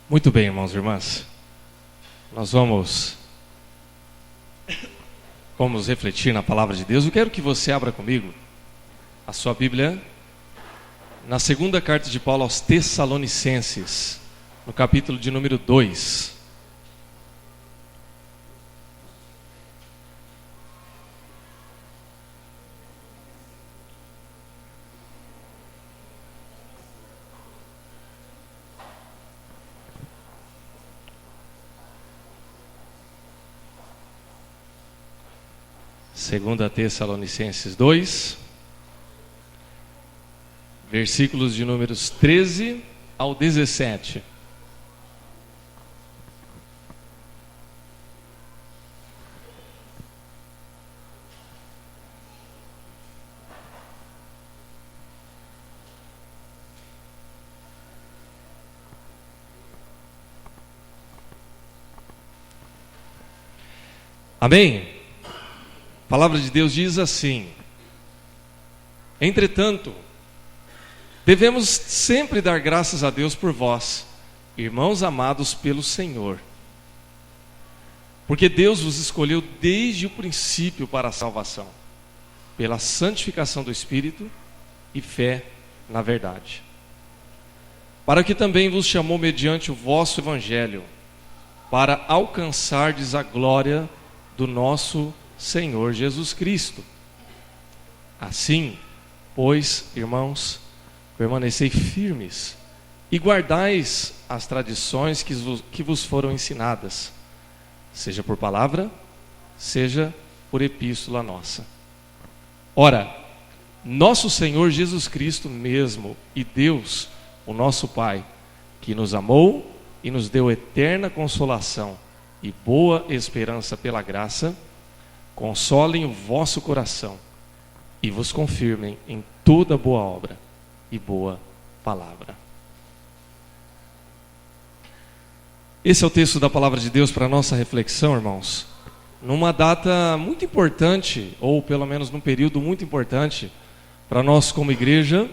Muito bem, irmãos e irmãs. Nós vamos refletir na palavra de Deus. Eu quero que você abra comigo a sua Bíblia na segunda carta de Paulo aos Tessalonicenses, no capítulo de número 2. Segunda Tessalonicenses 2, versículos de números 13 ao 17. Amém? A palavra de Deus diz assim: entretanto, devemos sempre dar graças a Deus por vós, irmãos amados pelo Senhor, porque Deus vos escolheu desde o princípio para a salvação, pela santificação do Espírito e fé na verdade, para que também vos chamou mediante o vosso Evangelho, para alcançardes a glória do nosso Senhor Jesus Cristo. Assim, pois, irmãos, permanecei firmes e guardais as tradições que vos foram ensinadas, seja por palavra, seja por epístola nossa. Ora, nosso Senhor Jesus Cristo mesmo e Deus, o nosso Pai, que nos amou e nos deu eterna consolação e boa esperança pela graça, consolem o vosso coração e vos confirmem em toda boa obra e boa palavra. Esse é o texto da palavra de Deus para a nossa reflexão, irmãos, numa data muito importante, ou pelo menos num período muito importante para nós como igreja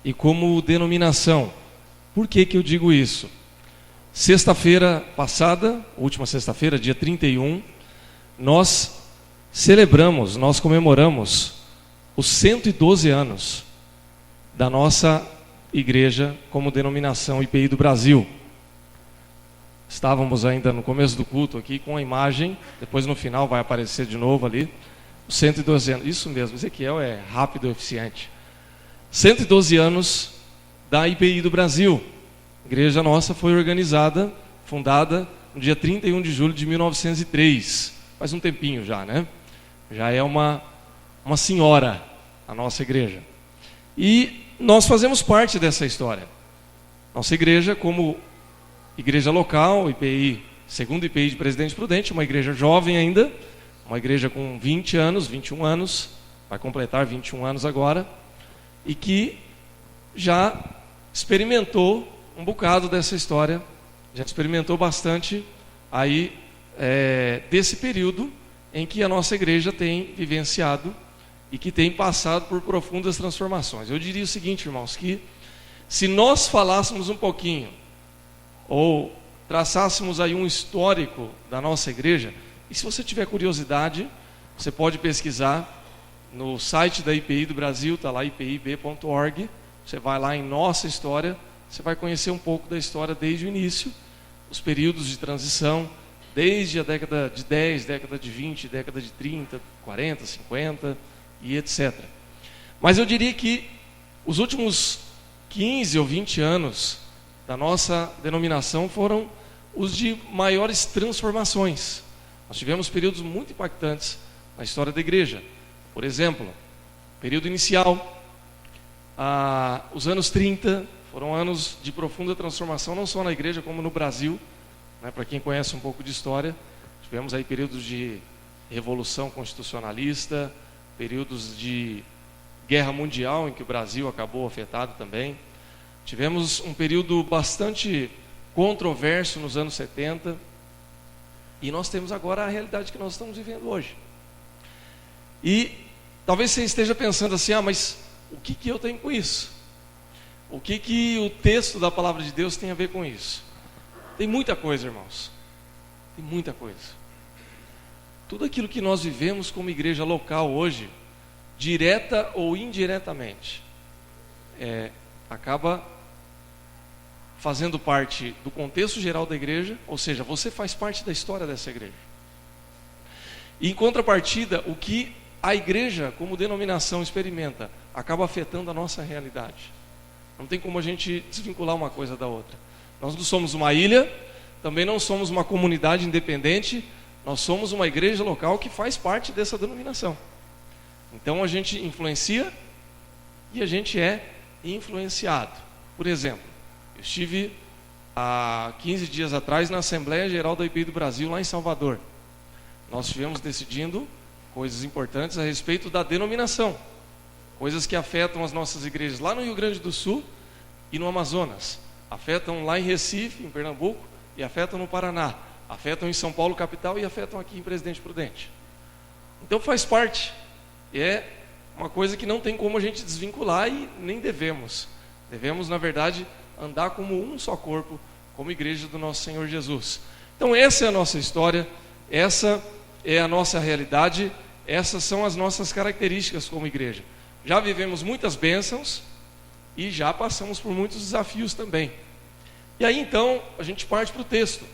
e como denominação. Por que eu digo isso? Sexta-feira passada, última sexta-feira, dia 31, nós comemoramos os 112 anos da nossa igreja como denominação IPI do Brasil. Estávamos ainda no começo do culto aqui com a imagem, depois no final vai aparecer de novo ali, os 112 anos, isso mesmo, Ezequiel é rápido e eficiente. 112 anos da IPI do Brasil. A igreja nossa foi organizada, fundada no dia 31 de julho de 1903, faz um tempinho já, né? Já é uma senhora a nossa igreja. E nós fazemos parte dessa história. Nossa igreja, como igreja local, IPI, segundo IPI de Presidente Prudente, uma igreja jovem ainda, uma igreja com 20 anos, 21 anos, vai completar 21 anos agora, e que já experimentou um bocado dessa história, já experimentou bastante aí desse período em que a nossa igreja tem vivenciado e que tem passado por profundas transformações. Eu diria o seguinte, irmãos, que se nós falássemos um pouquinho, ou traçássemos aí um histórico da nossa igreja, e se você tiver curiosidade, você pode pesquisar no site da IPI do Brasil, está lá ipib.org, você vai lá em nossa história, você vai conhecer um pouco da história desde o início, os períodos de transição, desde a década de 10, década de 20, década de 30, 40, 50 e etc. Mas eu diria que os últimos 15 ou 20 anos da nossa denominação foram os de maiores transformações. Nós tivemos períodos muito impactantes na história da igreja. Por exemplo, período inicial, os anos 30 foram anos de profunda transformação, não só na igreja como no Brasil. Para quem conhece um pouco de história, tivemos aí períodos de revolução constitucionalista, períodos de guerra mundial em que o Brasil acabou afetado também. Tivemos um período bastante controverso nos anos 70 e nós temos agora a realidade que nós estamos vivendo hoje. E talvez você esteja pensando assim, mas o que eu tenho com isso? O que o texto da palavra de Deus tem a ver com isso? Tem muita coisa, irmãos. Tem muita coisa. Tudo aquilo que nós vivemos como igreja local hoje, direta ou indiretamente, acaba fazendo parte do contexto geral da igreja, ou seja, você faz parte da história dessa igreja. E em contrapartida, o que a igreja como denominação experimenta, acaba afetando a nossa realidade. Não tem como a gente desvincular uma coisa da outra. Nós não somos uma ilha, também não somos uma comunidade independente, nós somos uma igreja local que faz parte dessa denominação. Então a gente influencia e a gente é influenciado. Por exemplo, eu estive há 15 dias atrás na Assembleia Geral da IPI do Brasil, lá em Salvador. Nós estivemos decidindo coisas importantes a respeito da denominação, coisas que afetam as nossas igrejas lá no Rio Grande do Sul e no Amazonas, afetam lá em Recife, em Pernambuco, e afetam no Paraná, afetam em São Paulo capital e afetam aqui em Presidente Prudente. Então faz parte, é uma coisa que não tem como a gente desvincular e nem devemos. Devemos, na verdade, andar como um só corpo, como igreja do nosso Senhor Jesus. Então essa é a nossa história, essa é a nossa realidade, essas são as nossas características como igreja. Já vivemos muitas bênçãos e já passamos por muitos desafios também. E aí então a gente parte para o texto.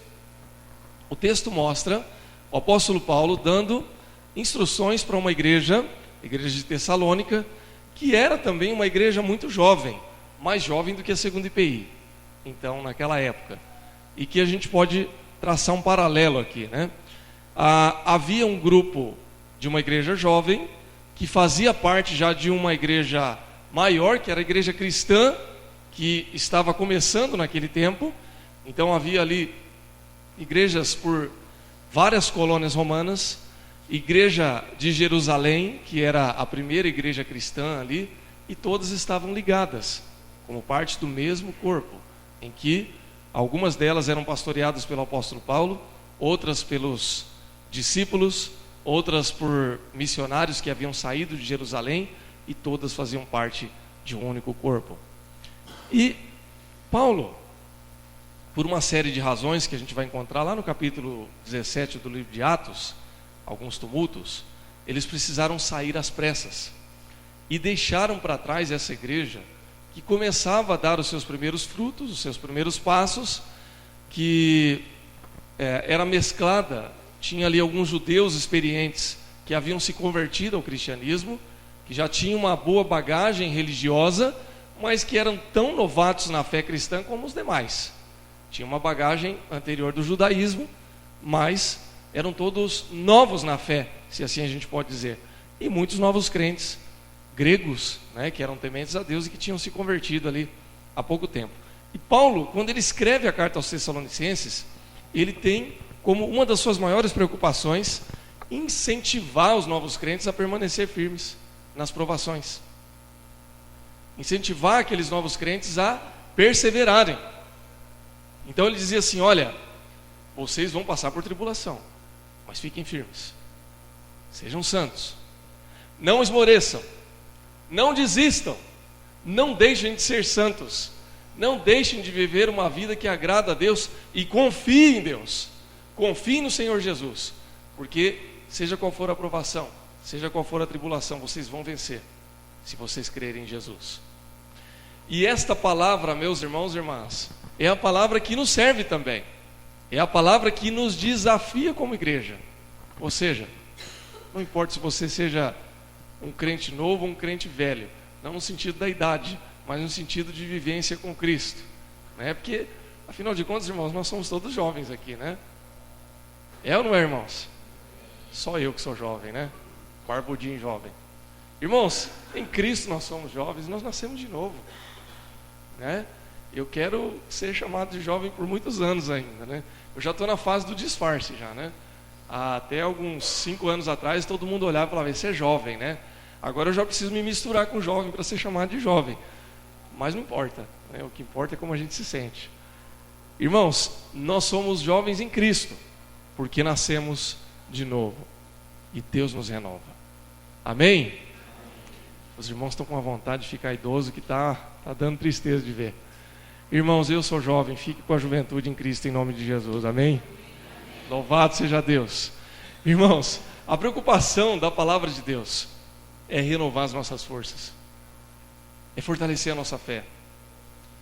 O texto mostra o apóstolo Paulo dando instruções para uma igreja, a igreja de Tessalônica, que era também uma igreja muito jovem, mais jovem do que a segunda IPI, então naquela época, e que a gente pode traçar um paralelo aqui, né? Havia um grupo de uma igreja jovem que fazia parte já de uma igreja maior, que era a igreja cristã, que estava começando naquele tempo. Então havia ali igrejas por várias colônias romanas, igreja de Jerusalém, que era a primeira igreja cristã ali, e todas estavam ligadas, como parte do mesmo corpo, em que algumas delas eram pastoreadas pelo apóstolo Paulo, outras pelos discípulos, outras por missionários que haviam saído de Jerusalém, e todas faziam parte de um único corpo. E Paulo, por uma série de razões que a gente vai encontrar lá no capítulo 17 do livro de Atos, alguns tumultos, eles precisaram sair às pressas e deixaram para trás essa igreja que começava a dar os seus primeiros frutos, os seus primeiros passos, que era mesclada, tinha ali alguns judeus experientes que haviam se convertido ao cristianismo, que já tinham uma boa bagagem religiosa, mas que eram tão novatos na fé cristã como os demais. Tinha uma bagagem anterior do judaísmo, mas eram todos novos na fé, se assim a gente pode dizer. E muitos novos crentes, gregos, né, que eram tementes a Deus e que tinham se convertido ali há pouco tempo. E Paulo, quando ele escreve a carta aos Tessalonicenses, ele tem como uma das suas maiores preocupações incentivar os novos crentes a permanecer firmes nas provações. Incentivar aqueles novos crentes a perseverarem. Então ele dizia assim: olha, vocês vão passar por tribulação, mas fiquem firmes, sejam santos, não esmoreçam, não desistam, não deixem de ser santos, não deixem de viver uma vida que agrada a Deus, e confiem em Deus, confiem no Senhor Jesus, porque seja qual for a provação, seja qual for a tribulação, vocês vão vencer, se vocês crerem em Jesus. E esta palavra, meus irmãos e irmãs, é a palavra que nos serve também, é a palavra que nos desafia como igreja. Ou seja, não importa se você seja um crente novo ou um crente velho, não no sentido da idade, mas no sentido de vivência com Cristo, né? Porque, afinal de contas, irmãos, nós somos todos jovens aqui, né? É ou não é, irmãos? Só eu que sou jovem, né? Barbudinho jovem. Irmãos, em Cristo nós somos jovens, nós nascemos de novo, né? Eu quero ser chamado de jovem por muitos anos ainda, né? Eu já estou na fase do disfarce já, né? Até alguns 5 anos atrás todo mundo olhava e falava: você é jovem, né? Agora eu já preciso me misturar com jovem para ser chamado de jovem. Mas não importa, né? O que importa é como a gente se sente. Irmãos, nós somos jovens em Cristo, porque nascemos de novo e Deus nos renova. Amém? Os irmãos estão com uma vontade de ficar idoso que está dando tristeza de ver. Irmãos, eu sou jovem, fique com a juventude em Cristo em nome de Jesus, amém? Louvado seja Deus. Irmãos, a preocupação da palavra de Deus é renovar as nossas forças, é fortalecer a nossa fé,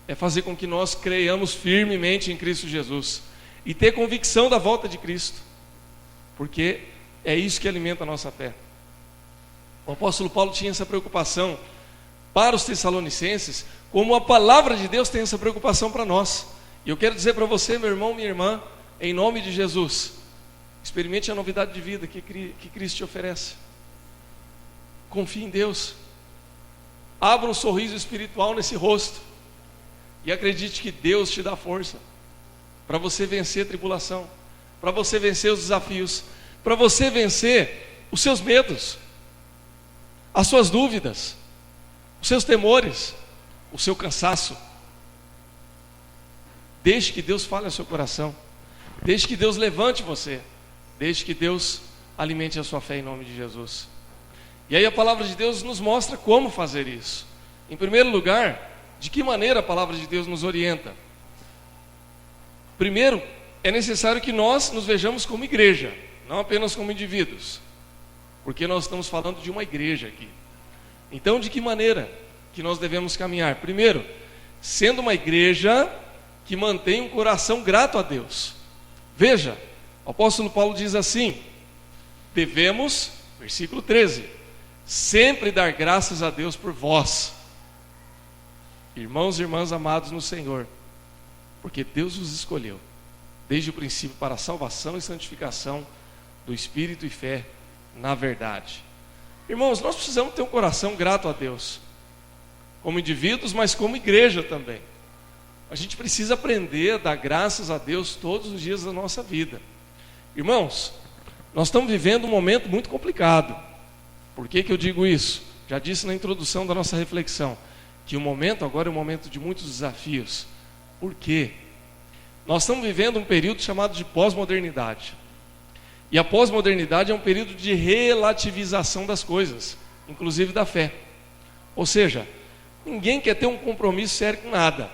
é fazer com que nós creiamos firmemente em Cristo Jesus e ter convicção da volta de Cristo, porque é isso que alimenta a nossa fé. O apóstolo Paulo tinha essa preocupação para os Tessalonicenses, como a palavra de Deus tem essa preocupação para nós. E eu quero dizer para você, meu irmão, minha irmã, em nome de Jesus, experimente a novidade de vida que Cristo te oferece. Confie em Deus, abra um sorriso espiritual nesse rosto e acredite que Deus te dá força para você vencer a tribulação, para você vencer os desafios, para você vencer os seus medos, as suas dúvidas, os seus temores, o seu cansaço. Deixe que Deus fale ao seu coração, deixe que Deus levante você, deixe que Deus alimente a sua fé em nome de Jesus. E aí a palavra de Deus nos mostra como fazer isso. Em primeiro lugar, de que maneira a palavra de Deus nos orienta? Primeiro, é necessário que nós nos vejamos como igreja, não apenas como indivíduos, porque nós estamos falando de uma igreja aqui. Então, de que maneira que nós devemos caminhar? Primeiro, sendo uma igreja que mantém um coração grato a Deus. Veja, o apóstolo Paulo diz assim: devemos, versículo 13, sempre dar graças a Deus por vós, irmãos e irmãs amados no Senhor, porque Deus vos escolheu desde o princípio para a salvação e santificação do Espírito e fé na verdade. Irmãos, nós precisamos ter um coração grato a Deus, como indivíduos, mas como igreja também. A gente precisa aprender a dar graças a Deus todos os dias da nossa vida. Irmãos, nós estamos vivendo um momento muito complicado. Por que eu digo isso? Já disse na introdução da nossa reflexão, que o momento agora é um momento de muitos desafios. Por quê? Nós estamos vivendo um período chamado de pós-modernidade. E a pós-modernidade é um período de relativização das coisas, inclusive da fé. Ou seja, ninguém quer ter um compromisso sério com nada.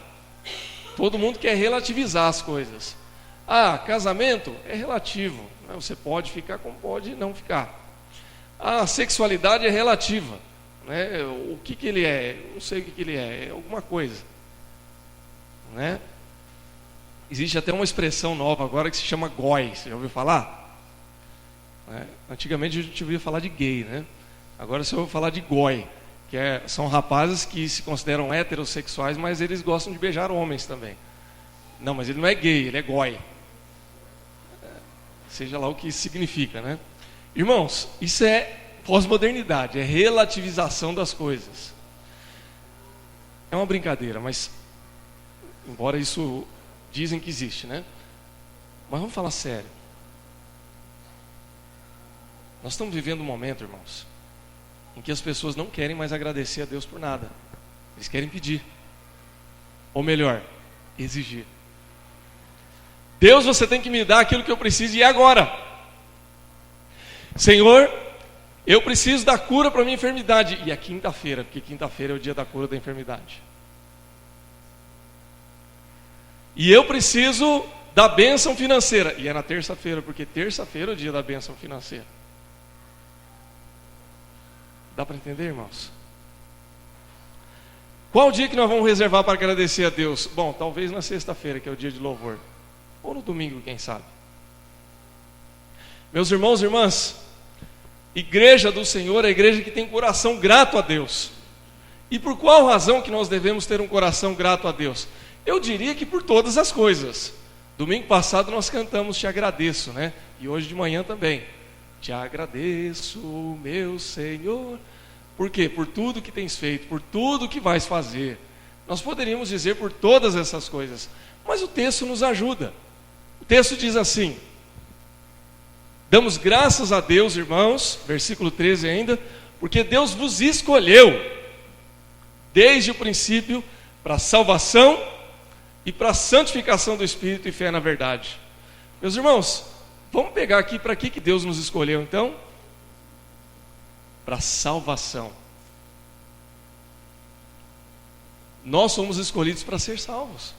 Todo mundo quer relativizar as coisas. Ah, casamento é relativo, né? Você pode ficar como pode não ficar. A sexualidade é relativa, né? O que ele é? Eu não sei o que ele é alguma coisa, né? Existe até uma expressão nova agora que se chama goi. Você já ouviu falar? Antigamente a gente ouvia falar de gay, né? Agora você ouve falar de goi, que são rapazes que se consideram heterossexuais, mas eles gostam de beijar homens também. Não, mas ele não é gay, ele é goi. Seja lá o que isso significa, né? Irmãos, isso é pós-modernidade, é relativização das coisas. É uma brincadeira, mas embora isso dizem que existe, né? Mas vamos falar sério. Nós estamos vivendo um momento, irmãos, em que as pessoas não querem mais agradecer a Deus por nada. Eles querem pedir. Ou melhor, exigir. Deus, você tem que me dar aquilo que eu preciso e agora. Senhor, eu preciso da cura para a minha enfermidade. E é quinta-feira, porque quinta-feira é o dia da cura da enfermidade. E eu preciso da bênção financeira. E é na terça-feira, porque terça-feira é o dia da bênção financeira. Dá para entender, irmãos? Qual o dia que nós vamos reservar para agradecer a Deus? Bom, talvez na sexta-feira, que é o dia de louvor. Ou no domingo, quem sabe. Meus irmãos e irmãs, igreja do Senhor é a igreja que tem coração grato a Deus. E por qual razão que nós devemos ter um coração grato a Deus? Eu diria que por todas as coisas. Domingo passado nós cantamos Te Agradeço, né? E hoje de manhã também. Te agradeço, meu Senhor. Por quê? Por tudo que tens feito, por tudo que vais fazer. Nós poderíamos dizer por todas essas coisas, mas o texto nos ajuda. O texto diz assim: damos graças a Deus, irmãos, versículo 13 ainda, porque Deus vos escolheu desde o princípio para a salvação e para a santificação do Espírito e fé na verdade. Meus irmãos, vamos pegar aqui para que Deus nos escolheu então? Para salvação. Nós somos escolhidos para ser salvos.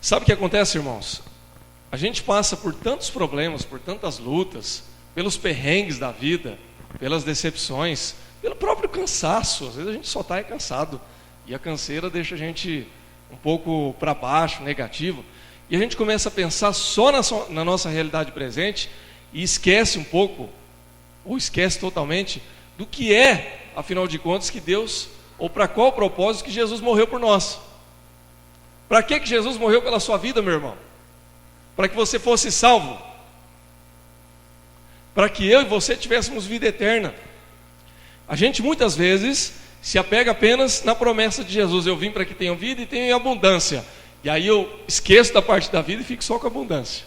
Sabe o que acontece, irmãos? A gente passa por tantos problemas, por tantas lutas, pelos perrengues da vida, pelas decepções, pelo próprio cansaço. Às vezes a gente só está cansado e a canseira deixa a gente um pouco para baixo, negativo. E a gente começa a pensar só na nossa realidade presente e esquece um pouco, ou esquece totalmente, do que é, afinal de contas, que Deus, ou para qual propósito que Jesus morreu por nós. Para que Jesus morreu pela sua vida, meu irmão? Para que você fosse salvo. Para que eu e você tivéssemos vida eterna. A gente muitas vezes se apega apenas na promessa de Jesus: eu vim para que tenham vida e tenham em abundância. E aí eu esqueço da parte da vida e fico só com a abundância.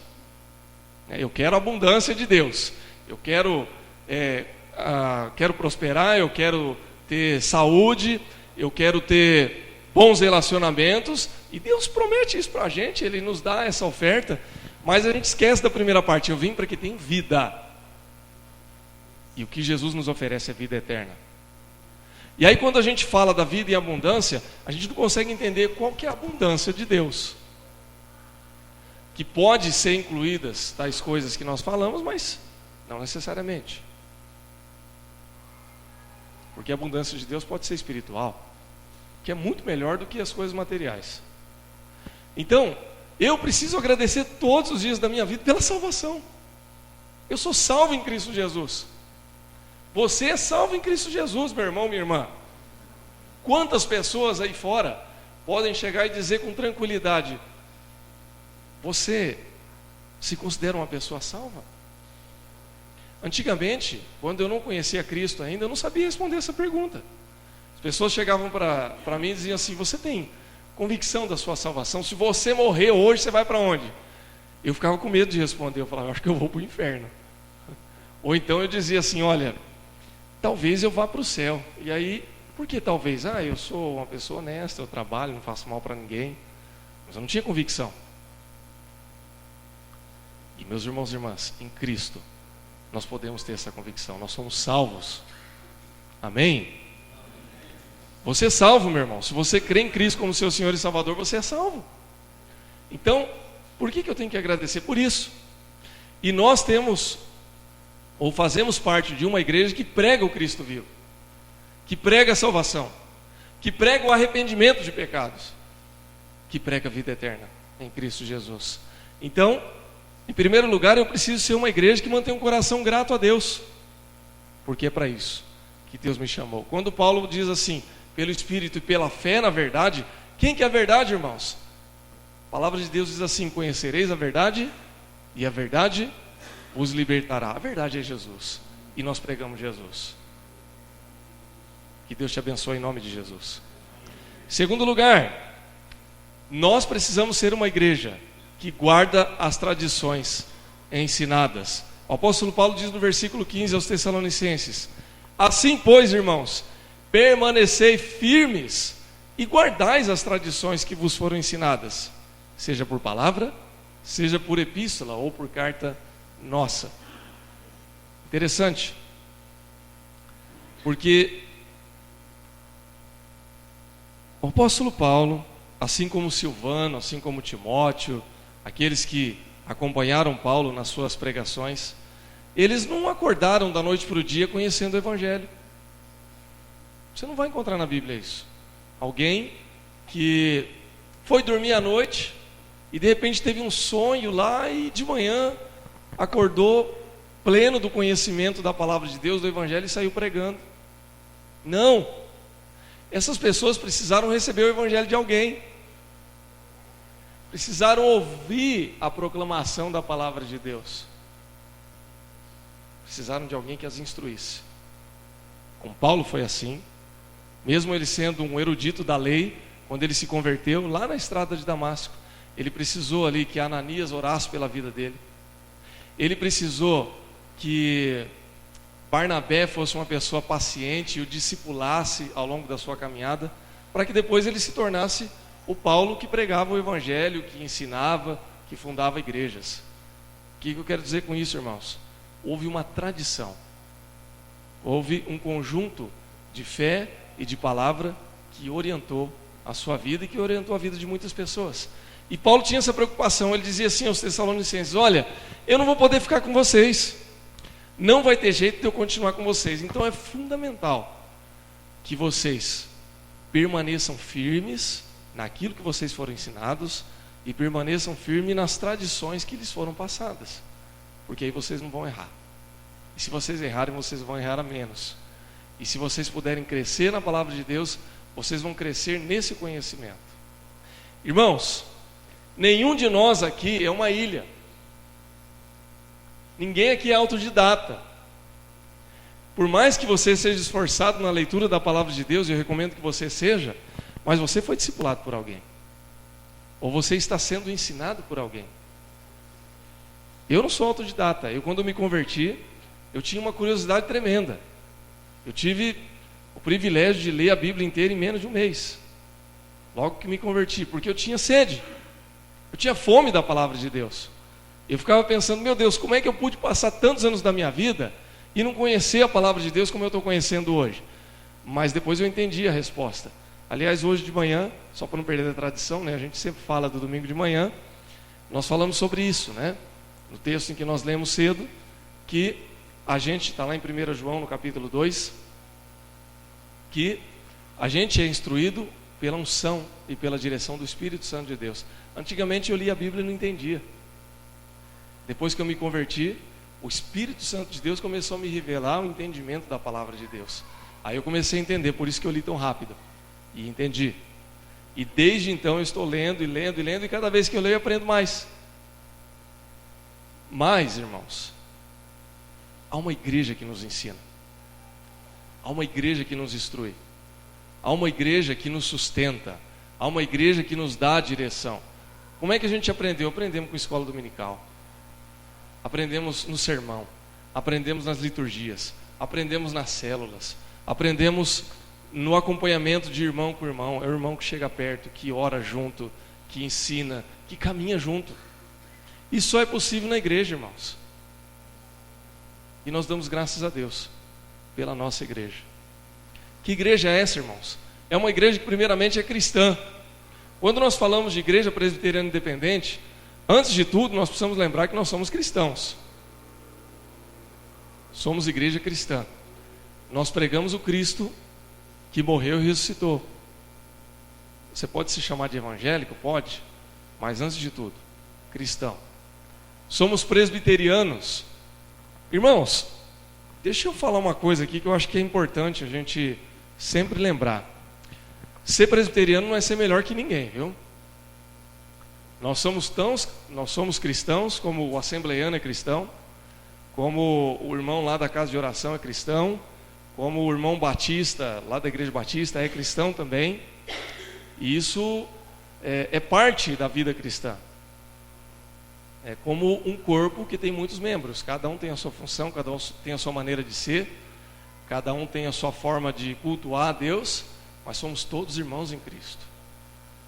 Eu quero a abundância de Deus. Eu quero prosperar, eu quero ter saúde, eu quero ter bons relacionamentos. E Deus promete isso para a gente, Ele nos dá essa oferta. Mas a gente esquece da primeira parte: eu vim para que tenham vida. E o que Jesus nos oferece é vida eterna. E aí quando a gente fala da vida em abundância, a gente não consegue entender qual que é a abundância de Deus. Que pode ser incluídas tais coisas que nós falamos, mas não necessariamente. Porque a abundância de Deus pode ser espiritual, que é muito melhor do que as coisas materiais. Então, eu preciso agradecer todos os dias da minha vida pela salvação. Eu sou salvo em Cristo Jesus. Você é salvo em Cristo Jesus, meu irmão, minha irmã. Quantas pessoas aí fora podem chegar e dizer com tranquilidade: você se considera uma pessoa salva? Antigamente, quando eu não conhecia Cristo ainda, eu não sabia responder essa pergunta. As pessoas chegavam para mim e diziam assim: você tem convicção da sua salvação? Se você morrer hoje, você vai para onde? Eu ficava com medo de responder. Eu falava: eu acho que eu vou para o inferno. Ou então eu dizia assim: olha, talvez eu vá para o céu. E aí, por que talvez? Eu sou uma pessoa honesta, eu trabalho, não faço mal para ninguém. Mas eu não tinha convicção. E meus irmãos e irmãs, em Cristo, nós podemos ter essa convicção. Nós somos salvos. Amém? Você é salvo, meu irmão. Se você crê em Cristo como seu Senhor e Salvador, você é salvo. Então, por que eu tenho que agradecer por isso? E nós temos, ou fazemos parte de uma igreja que prega o Cristo vivo, que prega a salvação, que prega o arrependimento de pecados, que prega a vida eterna em Cristo Jesus. Então, em primeiro lugar, eu preciso ser uma igreja que mantém um coração grato a Deus, porque é para isso que Deus me chamou. Quando Paulo diz assim: pelo Espírito e pela fé na verdade, quem que é a verdade, irmãos? A palavra de Deus diz assim: conhecereis a verdade e a verdade os libertará. A verdade é Jesus, e nós pregamos Jesus. Que Deus te abençoe em nome de Jesus. Segundo lugar, nós precisamos ser uma igreja que guarda as tradições ensinadas. O apóstolo Paulo diz no versículo 15 aos Tessalonicenses: assim, pois, irmãos, permanecei firmes e guardais as tradições que vos foram ensinadas, seja por palavra, seja por epístola ou por carta nossa. Interessante, porque o apóstolo Paulo, assim como Silvano, assim como Timóteo, aqueles que acompanharam Paulo nas suas pregações, eles não acordaram da noite para o dia conhecendo o Evangelho. Você não vai encontrar na Bíblia isso. Alguém que foi dormir à noite e de repente teve um sonho lá e de manhã acordou pleno do conhecimento da palavra de Deus, do Evangelho, e saiu pregando. Não. Essas pessoas precisaram receber o Evangelho de alguém. Precisaram ouvir a proclamação da palavra de Deus. Precisaram de alguém que as instruísse. Com Paulo foi assim. Mesmo ele sendo um erudito da lei, quando ele se converteu lá na estrada de Damasco, ele precisou ali que Ananias orasse pela vida dele. Ele precisou que Barnabé fosse uma pessoa paciente e o discipulasse ao longo da sua caminhada, para que depois ele se tornasse o Paulo que pregava o Evangelho, que ensinava, que fundava igrejas. O que eu quero dizer com isso, irmãos? Houve uma tradição, houve um conjunto de fé e de palavra que orientou a sua vida e que orientou a vida de muitas pessoas. E Paulo tinha essa preocupação, ele dizia assim aos Tessalonicenses: olha, eu não vou poder ficar com vocês, não vai ter jeito de eu continuar com vocês, então é fundamental que vocês permaneçam firmes naquilo que vocês foram ensinados e permaneçam firmes nas tradições que lhes foram passadas, porque aí vocês não vão errar. E se vocês errarem, vocês vão errar a menos. E se vocês puderem crescer na palavra de Deus, vocês vão crescer nesse conhecimento. Irmãos, nenhum de nós aqui é uma ilha. Ninguém aqui é autodidata. Por mais que você seja esforçado na leitura da palavra de Deus, eu recomendo que você seja, mas você foi discipulado por alguém. Ou você está sendo ensinado por alguém. Eu não sou autodidata. Quando eu me converti, eu tinha uma curiosidade tremenda. Eu tive o privilégio de ler a Bíblia inteira em menos de um mês. Logo que me converti, porque eu tinha sede. Eu tinha fome da palavra de Deus. Eu ficava pensando, meu Deus, como é que eu pude passar tantos anos da minha vida e não conhecer a palavra de Deus como eu estou conhecendo hoje? Mas depois eu entendi a resposta. Aliás, hoje de manhã, só para não perder a tradição, né, a gente sempre fala do domingo de manhã, nós falamos sobre isso, né? No texto em que nós lemos cedo, que a gente, está lá em 1 João, no capítulo 2, que a gente é instruído pela unção e pela direção do Espírito Santo de Deus. Antigamente eu lia a Bíblia e não entendia. Depois que eu me converti, o Espírito Santo de Deus começou a me revelar o entendimento da palavra de Deus. Aí eu comecei a entender, por isso que eu li tão rápido. E entendi. E desde então eu estou lendo, e cada vez que eu leio eu aprendo mais. Mas, irmãos, há uma igreja que nos ensina. Há uma igreja que nos instrui. Há uma igreja que nos sustenta. Há uma igreja que nos dá a direção. Como é que a gente aprendeu? Aprendemos com a escola dominical. Aprendemos no sermão, aprendemos nas liturgias, aprendemos nas células, aprendemos no acompanhamento de irmão com irmão. É o irmão que chega perto, que ora junto, que ensina, que caminha junto. Isso só é possível na igreja, irmãos. E nós damos graças a Deus pela nossa igreja. Que igreja é essa, irmãos? É uma igreja que primeiramente é cristã. Quando nós falamos de igreja presbiteriana independente, antes de tudo, nós precisamos lembrar que nós somos cristãos. Somos igreja cristã. Nós pregamos o Cristo que morreu e ressuscitou. Você pode se chamar de evangélico? Pode. Mas antes de tudo, cristão. Somos presbiterianos. Irmãos, deixa eu falar uma coisa aqui que eu acho que é importante a gente sempre lembrar. Ser presbiteriano não é ser melhor que ninguém, viu? Nós somos cristãos, como o assembleiano é cristão, como o irmão lá da casa de oração é cristão, como o irmão batista lá da igreja batista é cristão também. E isso é parte da vida cristã. É como um corpo que tem muitos membros. Cada um tem a sua função, cada um tem a sua maneira de ser, cada um tem a sua forma de cultuar a Deus, mas somos todos irmãos em Cristo.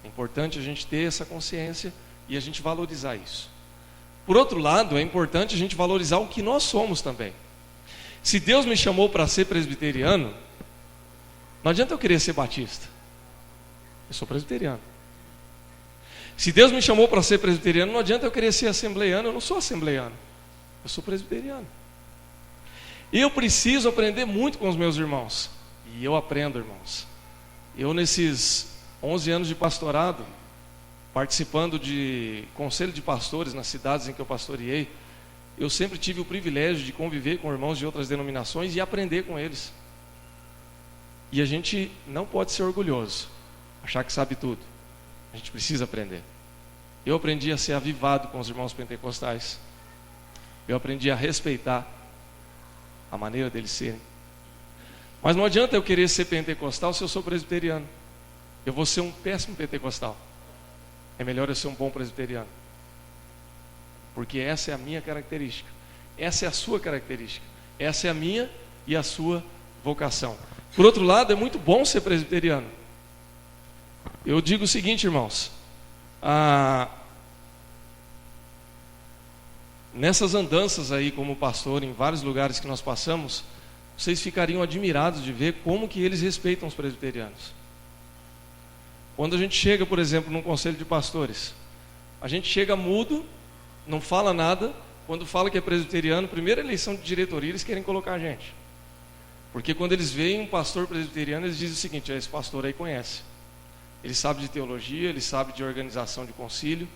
É importante a gente ter essa consciência e a gente valorizar isso. Por outro lado, é importante a gente valorizar o que nós somos também. Se Deus me chamou para ser presbiteriano, não adianta eu querer ser batista. Eu sou presbiteriano. Se Deus me chamou para ser presbiteriano, não adianta eu querer ser assembleiano. Eu não sou assembleiano. Eu sou presbiteriano. E eu preciso aprender muito com os meus irmãos. E eu aprendo, irmãos. Eu nesses 11 anos de pastorado, participando de conselho de pastores nas cidades em que eu pastoreei, eu sempre tive o privilégio de conviver com irmãos de outras denominações e aprender com eles. E a gente não pode ser orgulhoso, achar que sabe tudo. A gente precisa aprender. Eu aprendi a ser avivado com os irmãos pentecostais. Eu aprendi a respeitar a maneira deles serem. Mas não adianta eu querer ser pentecostal se eu sou presbiteriano. Eu vou ser um péssimo pentecostal. É melhor eu ser um bom presbiteriano. Porque essa é a minha característica. Essa é a sua característica. Essa é a minha e a sua vocação. Por outro lado, é muito bom ser presbiteriano. Eu digo o seguinte, irmãos. Nessas andanças aí como pastor, em vários lugares que nós passamos, vocês ficariam admirados de ver como que eles respeitam os presbiterianos. Quando a gente chega, por exemplo, num conselho de pastores, A gente chega mudo, não fala nada. Quando fala que é presbiteriano, primeira eleição de diretoria, eles querem colocar a gente. Porque quando eles veem um pastor presbiteriano, eles dizem o seguinte: esse pastor aí conhece. Ele sabe de teologia, ele sabe de organização de concílio,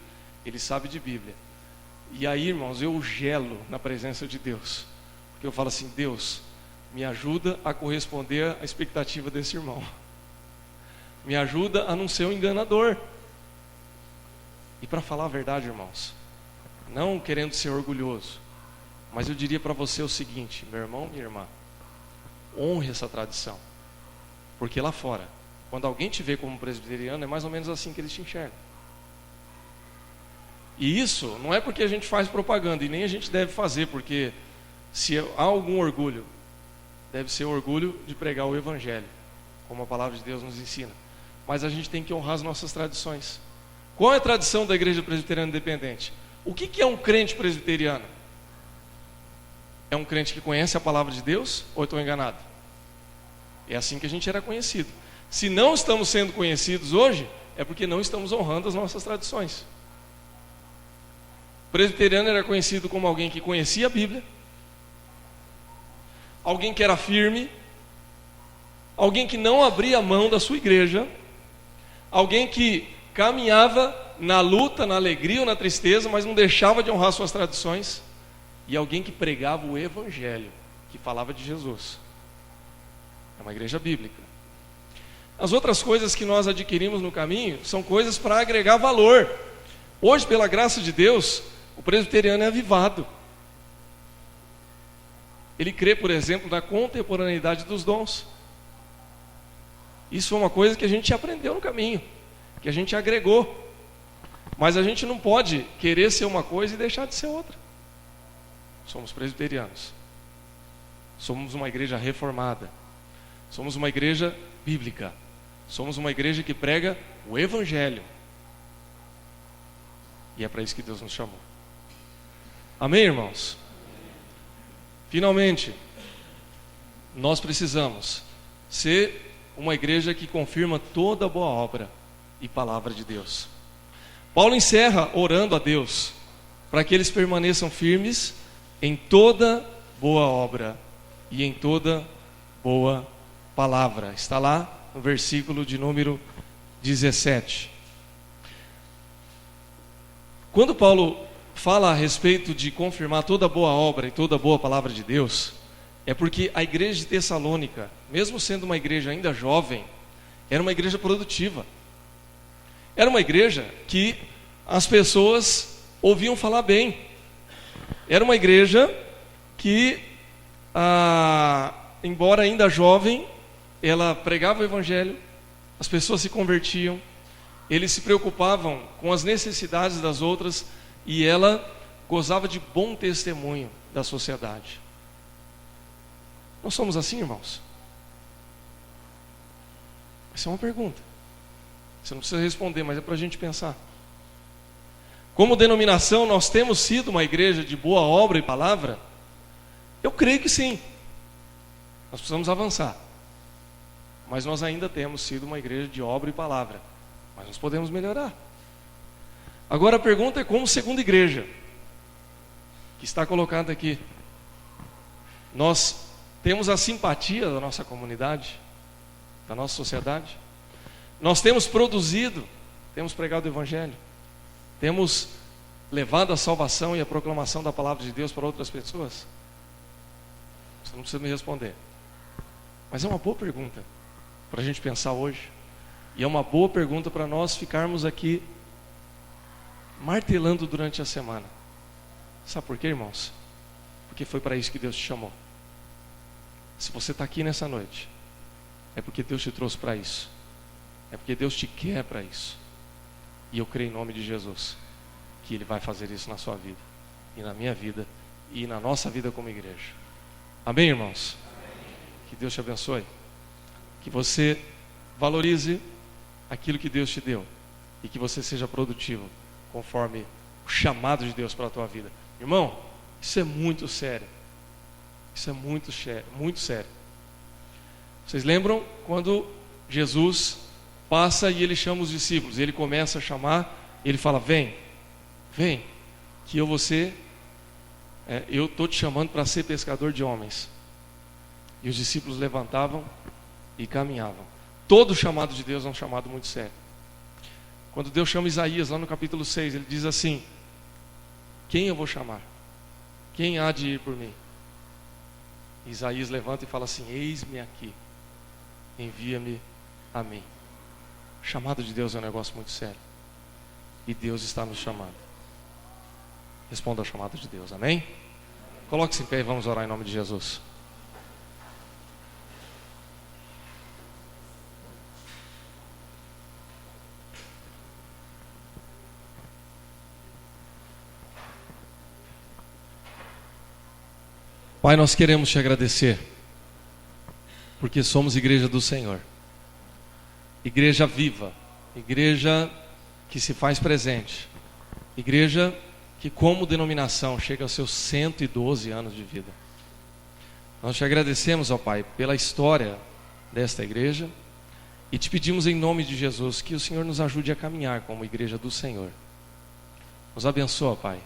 ele sabe de Bíblia. E aí, irmãos, eu gelo na presença de Deus. Porque eu falo assim: Deus, me ajuda a corresponder à expectativa desse irmão. Me ajuda a não ser um enganador. E para falar a verdade, irmãos, não querendo ser orgulhoso, mas eu diria para você o seguinte: meu irmão, minha irmã, honre essa tradição. Porque lá fora, quando alguém te vê como presbiteriano, é mais ou menos assim que eles te enxergam. E isso não é porque a gente faz propaganda, e nem a gente deve fazer, porque se há algum orgulho, deve ser o orgulho de pregar o Evangelho, como a palavra de Deus nos ensina. Mas a gente tem que honrar as nossas tradições. Qual é a tradição da Igreja Presbiteriana Independente? O que é um crente presbiteriano? É um crente que conhece a palavra de Deus, ou eu estou enganado? É assim que a gente era conhecido. Se não estamos sendo conhecidos hoje, é porque não estamos honrando as nossas tradições. O presbiteriano era conhecido como alguém que conhecia a Bíblia, alguém que era firme, alguém que não abria mão da sua igreja, alguém que caminhava na luta, na alegria ou na tristeza, mas não deixava de honrar suas tradições, e alguém que pregava o Evangelho, que falava de Jesus. É uma igreja bíblica. As outras coisas que nós adquirimos no caminho são coisas para agregar valor. Hoje, pela graça de Deus, o presbiteriano é avivado. Ele crê, por exemplo, na contemporaneidade dos dons. Isso é uma coisa que a gente aprendeu no caminho, que a gente agregou. Mas a gente não pode querer ser uma coisa e deixar de ser outra. Somos presbiterianos. Somos uma igreja reformada. Somos uma igreja bíblica. Somos uma igreja que prega o Evangelho. E é para isso que Deus nos chamou. Amém, irmãos? Finalmente, nós precisamos ser uma igreja que confirma toda boa obra e palavra de Deus. Paulo encerra orando a Deus para que eles permaneçam firmes em toda boa obra e em toda boa palavra. Está lá no versículo de número 17. Quando Paulo fala a respeito de confirmar toda boa obra e toda boa palavra de Deus, é porque a igreja de Tessalônica, mesmo sendo uma igreja ainda jovem, era uma igreja produtiva. Era uma igreja que as pessoas ouviam falar bem. Era uma igreja que, embora ainda jovem, ela pregava o Evangelho, as pessoas se convertiam, eles se preocupavam com as necessidades das outras e ela gozava de bom testemunho da sociedade. Nós somos assim, irmãos? Essa é uma pergunta. Você não precisa responder, mas é para a gente pensar. Como denominação, nós temos sido uma igreja de boa obra e palavra? Eu creio que sim. Nós precisamos avançar. Mas nós ainda temos sido uma igreja de obra e palavra. Mas nós podemos melhorar. Agora a pergunta é como segunda igreja, que está colocada aqui. Nós temos a simpatia da nossa comunidade, da nossa sociedade. Nós temos produzido, temos pregado o Evangelho, temos levado a salvação e a proclamação da palavra de Deus para outras pessoas? Você não precisa me responder. Mas é uma boa pergunta para a gente pensar hoje. E é uma boa pergunta para nós ficarmos aqui martelando durante a semana. Sabe por quê, irmãos? Porque foi para isso que Deus te chamou. Se você está aqui nessa noite, é porque Deus te trouxe para isso. É porque Deus te quer para isso. E eu creio em nome de Jesus que Ele vai fazer isso na sua vida, e na minha vida, e na nossa vida como igreja. Amém, irmãos? Amém. Que Deus te abençoe. Que você valorize aquilo que Deus te deu e que você seja produtivo conforme o chamado de Deus para a tua vida. Irmão, isso é muito sério. Isso é muito sério, muito sério. Vocês lembram quando Jesus passa e ele chama os discípulos, ele começa a chamar, ele fala: vem, vem, que eu estou te chamando para ser pescador de homens. E os discípulos levantavam e caminhavam. Todo chamado de Deus é um chamado muito sério. Quando Deus chama Isaías, lá no capítulo 6, ele diz assim: quem eu vou chamar? Quem há de ir por mim? Isaías levanta e fala assim: eis-me aqui, envia-me a mim. O chamado de Deus é um negócio muito sério. E Deus está nos chamando. Responda ao chamado de Deus, amém? Coloque-se em pé e vamos orar em nome de Jesus. Pai, nós queremos te agradecer, porque somos igreja do Senhor, igreja viva, igreja que se faz presente, igreja que como denominação chega aos seus 112 anos de vida. Nós te agradecemos, ó Pai, pela história desta igreja e te pedimos em nome de Jesus que o Senhor nos ajude a caminhar como igreja do Senhor. Nos abençoa, Pai,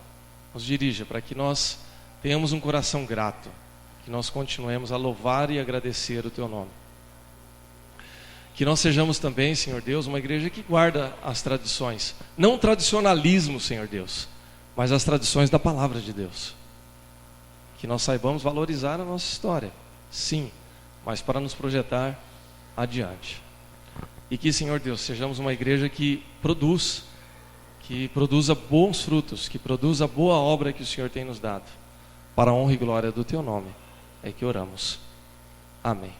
nos dirija para que nós tenhamos um coração grato, que nós continuemos a louvar e agradecer o Teu nome. Que nós sejamos também, Senhor Deus, uma igreja que guarda as tradições. Não o tradicionalismo, Senhor Deus, mas as tradições da palavra de Deus. Que nós saibamos valorizar a nossa história, sim, mas para nos projetar adiante. E que, Senhor Deus, sejamos uma igreja que produza bons frutos, que produza a boa obra que o Senhor tem nos dado. Para a honra e glória do Teu nome é que oramos. Amém.